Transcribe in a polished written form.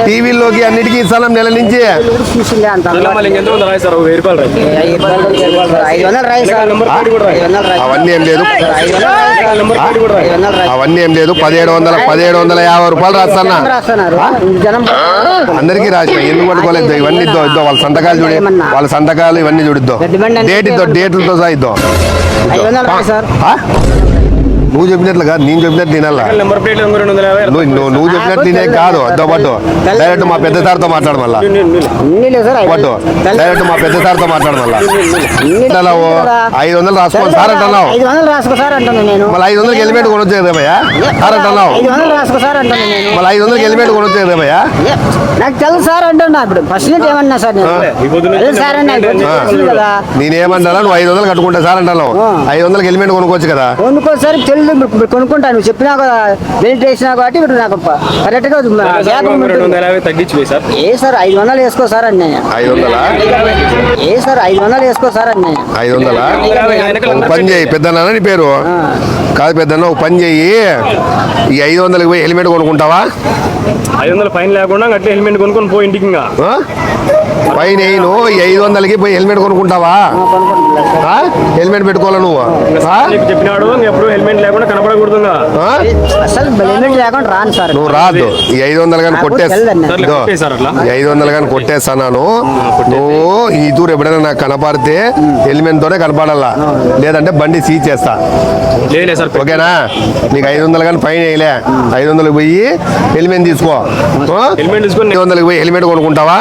టీవీలోకి అన్నిటికీ ఇస్తాను నెల నుంచి. అవన్నీ ఏం లేదు, అవన్నీ ఏం లేదు. 1750 రూపాయలు రాస్తానా అందరికీ రాసిన. ఎందుకు పట్టుకోలేదు? ఇవన్నీ ఇద్దో ఇద్దో వాళ్ళ సంతకాలు చూడి, వాళ్ళ సంతకాలు ఇవన్నీ చూడిద్దో. డేట్ ఇద్దో, డేట్లతో సహా ఇద్దో. నువ్వు చెప్పినట్లు కాదు, నేను చెప్పినట్టు తినాలా. నువ్వు చెప్పినట్టు తినే కాదు. అద్దో పట్టు డైరెక్ట్ మా పెద్ద సార్తో మాట్లాడు. మళ్ళా పట్టు డైరెక్ట్ మా పెద్ద సార్తో మాట్లాడు. మళ్ళా 500 రాసుకోండి సార్ అంటున్నావు. మళ్ళీ 500 హెల్మెట్ కొనొచ్చు కదా భయ్యా సార్ అంటున్నావు. మళ్ళీ 500 హెల్మెట్ కొనొచ్చు కదా భయ్యా. నాకు తెలుసు సార్ అంటున్నా. ఇప్పుడు ఫస్ట్ ఏమన్నా సార్ నేనేమన్నా నువ్వు 500 కట్టుకుంటా సార్ అంటున్నావు. 500 హెల్మెట్ కొనుక్కోవచ్చు కదా. కొనుక్కోసారి కొనుక్కుంటా. నువ్వు చెప్పినా బెల్ట్ వేసినా కాబట్టి ఇప్పుడు నాకు కరెక్ట్ గా ఏ సార్ 500 వేసుకో సార్ అని. 500 ఏ సార్ 500 వేసుకో సార్ అని. 500 పని చేయి పెద్దన్నా నీ పేరు కాదు. పెద్దన్న ఒక పని చెయ్యి, ఈ 500కి పోయి హెల్మెట్ కొనుక్కుంటావా? 500 ఫైన్ లేకుండా అట్లా హెల్మెట్ కొనుక్కొని పోయి ఇంటికి. పైన ఈ 500కి పోయి హెల్మెట్ కొనుక్కుంటావా? హెల్మెట్ పెట్టుకోవాలా నువ్వు? చెప్పినాడు ఎప్పుడు హెల్మెట్ లేకుండా కనపడకూడదు. నువ్వు రాదు. ఈ 500 కానీ కొట్టేస్తా, 500 కానీ కొట్టేస్తాను. నువ్వు ఈ తూరు ఎప్పుడైనా నాకు కనపడితే హెల్మెట్ తోనే కనపడాలా, లేదంటే బండి సీజ్ చేస్తా. ఓకేనా? నీకు 500 కానీ ఫైన్ వేయలే. 500 పోయి హెల్మెట్ తీసుకో. 500 పోయి హెల్మెట్ కొనుక్కుంటావా?